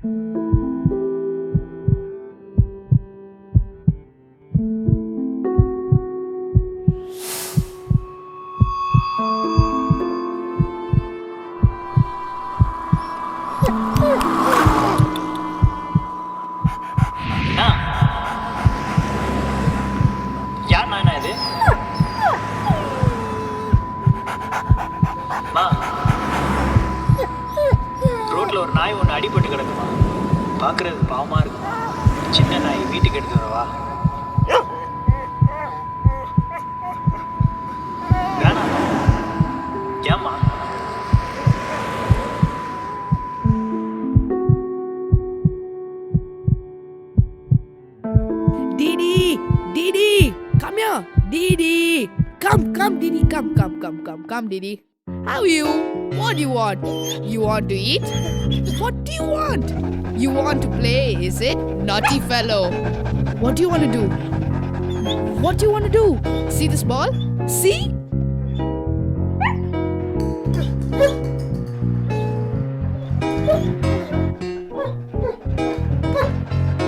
யார் நானா இது? மா, ரோட்ல ஒரு நாய் ஒன்று அடிபட்டு கிடக்குமா, பார்க்கறது பாவமா இருக்குமா. சின்ன நாய், வீட்டுக்கு எடுத்து வரவா? வேணாம். ஏம்மா? Didi, Didi, come here, Didi. Come, Didi, come, Didi. How are you? What do you want? You want to eat? What do you want? You want to play, is it? Naughty fellow. What do you want to do? What do you want to do? See this ball? See?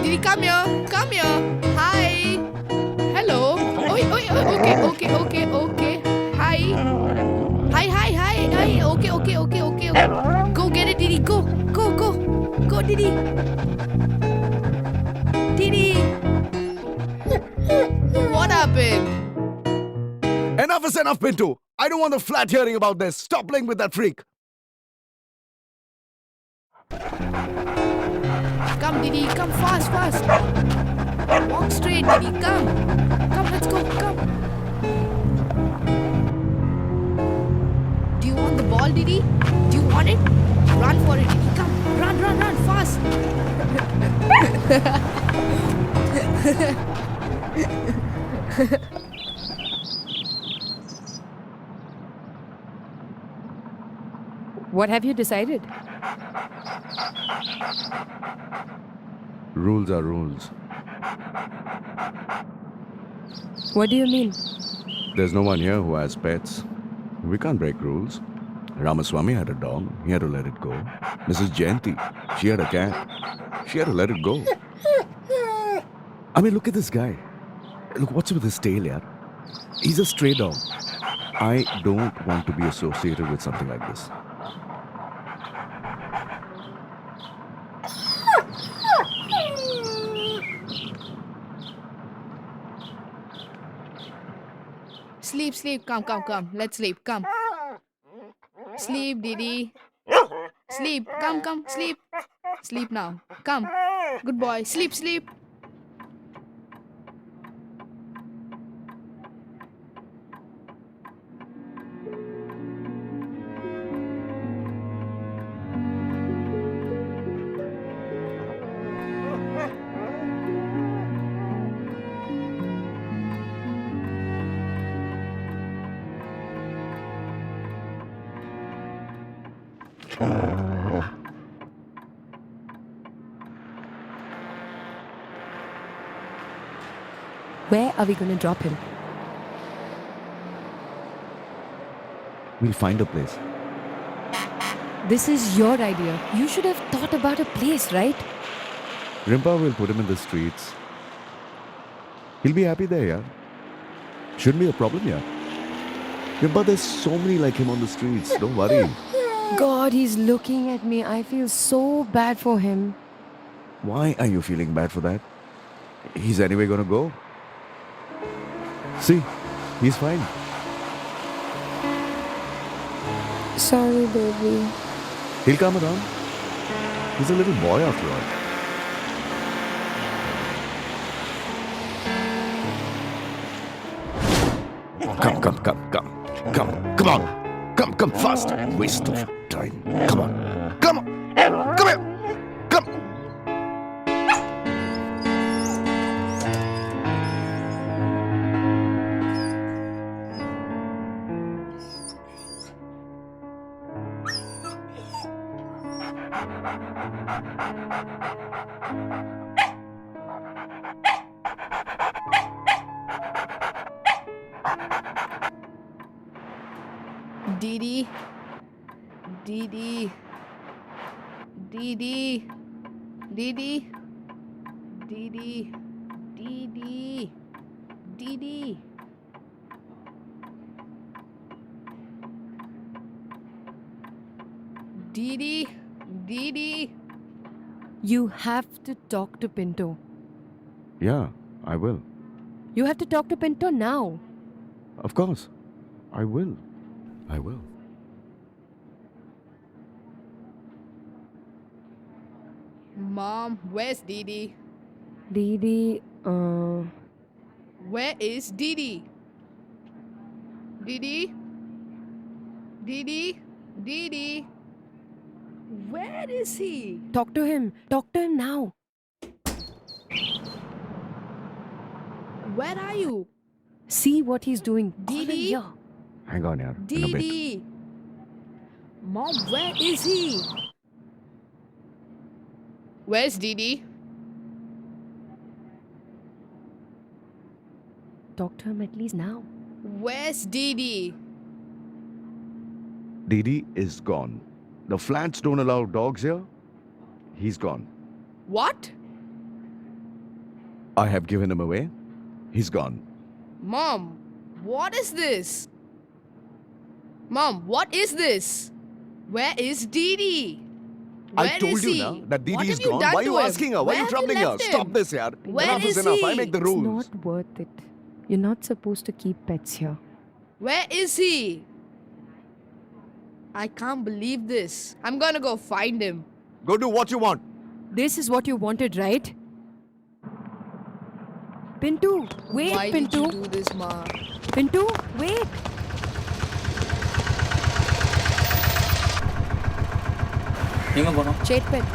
Didi, come here. Hi. Hello. Okay. Hi. Okay. Go get it, Didi. Go, Didi. Didi. What happened? Enough is enough, Pinto. I don't want the flat hearing about this. Stop playing with that freak. Come, Didi. Come fast. Walk straight, Didi. Come, let's go. Come. Do you want the ball, Didi? Do you want it? Run for it, Didi. Come. Run fast. What have you decided? Rules are rules. What do you mean? There's no one here who has pets. We can't break rules. Ramaswamy had a dog. He had to let it go. Mrs. Jayanti, she had a cat. She had to let it go. I mean, look at this guy. Look, what's with his tail, yaar? He's a stray dog. I don't want to be associated with something like this. Sleep. Come. Let's sleep. Come. Sleep, Didi. Sleep. Come. Sleep. Sleep now. Come. Good boy. Sleep. Where are we going to drop him? We'll find a place. This is your idea. You should have thought about a place, right? Rimpa will put him in the streets. He'll be happy there, yeah. Shouldn't be a problem, yeah. Rimpa, there's so many like him on the streets. Don't worry. God, he's looking at me. I feel so bad for him. Why are you feeling bad for that? He's anyway gonna go. See, he's fine. Sorry, baby. He'll come around. He's a little boy after all. Come on. Come fast. Waste of time. Come on. Come here. Come. Didi. Didi. Didi. Didi. Didi. Didi. Didi. You have to talk to Pinto. Yeah, I will. You have to talk to Pinto now. Of course. I will. I will. Mom, where's Didi? Didi, Where is Didi? Didi? Didi? Didi? Where is he? talk to him. Talk to him now. Where are you? See what he's doing. Call him Didi? here. Hang on, yaar. In a bit. Didi? Mom, where is he? Where's Didi? Talk to him at least now. Where's Didi? Didi is gone. The flats don't allow dogs here. He's gone. What? I have given him away. He's gone. Mom, what is this? Mom, what is this? Where is Didi? I Where told is you he? now that Didi What is have you gone. done Why are to you him? asking her? Why Where are you have you troubling her? left Stop him? this, yaar. Where Enough is is enough. I he? make the It's rules. not worth it. You're not supposed to keep pets here. Where is he? I can't believe this. I'm gonna go find him. Go do what you want. This is what you wanted, right? Pinto, wait, Why Pinto. did you do this, Ma? Pinto, wait. எங்கே போனோம்? Chetpet.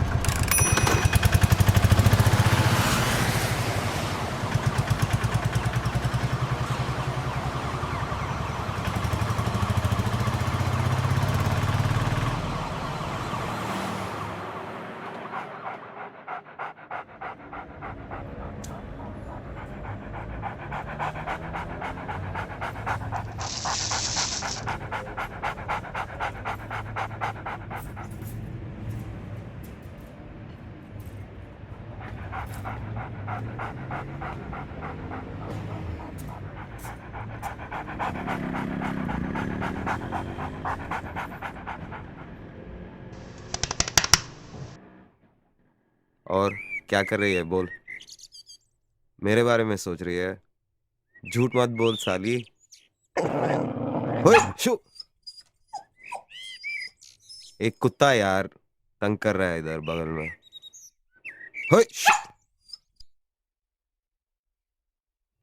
और क्या कर रही है बोल। मेरे बारे में सोच रही है। झूठ मत बोल साली। ओए शू। एक कुत्ता यार तंग कर रहा है इधर बगल में। ओए शू।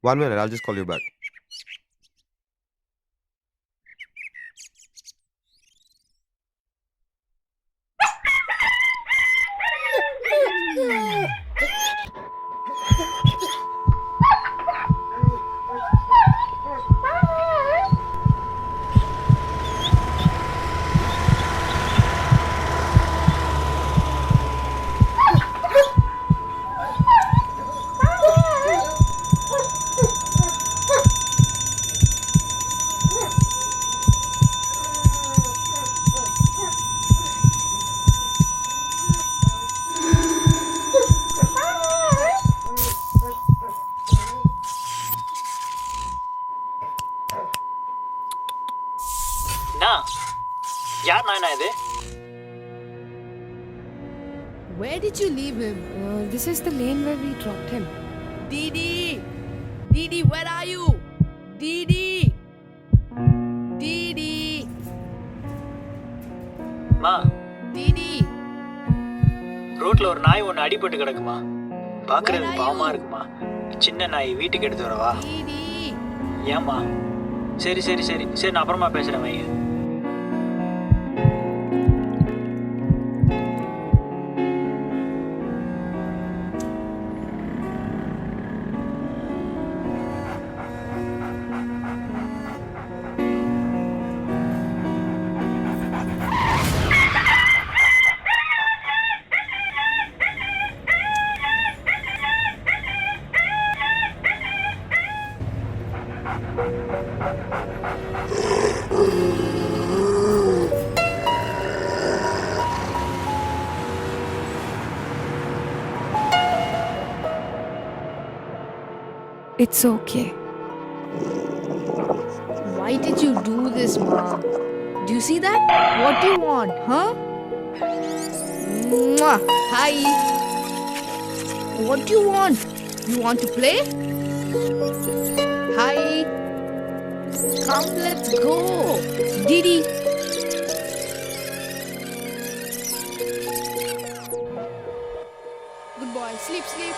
1 minute, I'll just call you back. என்ன யார் நாயனா இது? Where did you leave him? This is the lane where we dropped him. Didi! Didi, where are you? Didi! Didi! மா, Didi! ரோட்ல ஒரு நாய் ஒன்று அடிபட்டு கிடக்குமா. பார்க்கறது Where are பாவமா you? இருக்குமா. சின்ன நாய் வீட்டுக்கு எடுத்து வரவா? Didi! ஏம்மா? சரி சரி சரி சரி, நான் அப்புறமா பேசுகிறேன் வைங்க. It's okay. Why did you do this, Ma? Do you see that? What do you want, huh? Mwah. Hi. What do you want? You want to play? Hi. Come, let's go. Didi. Good boy. Sleep, sleep.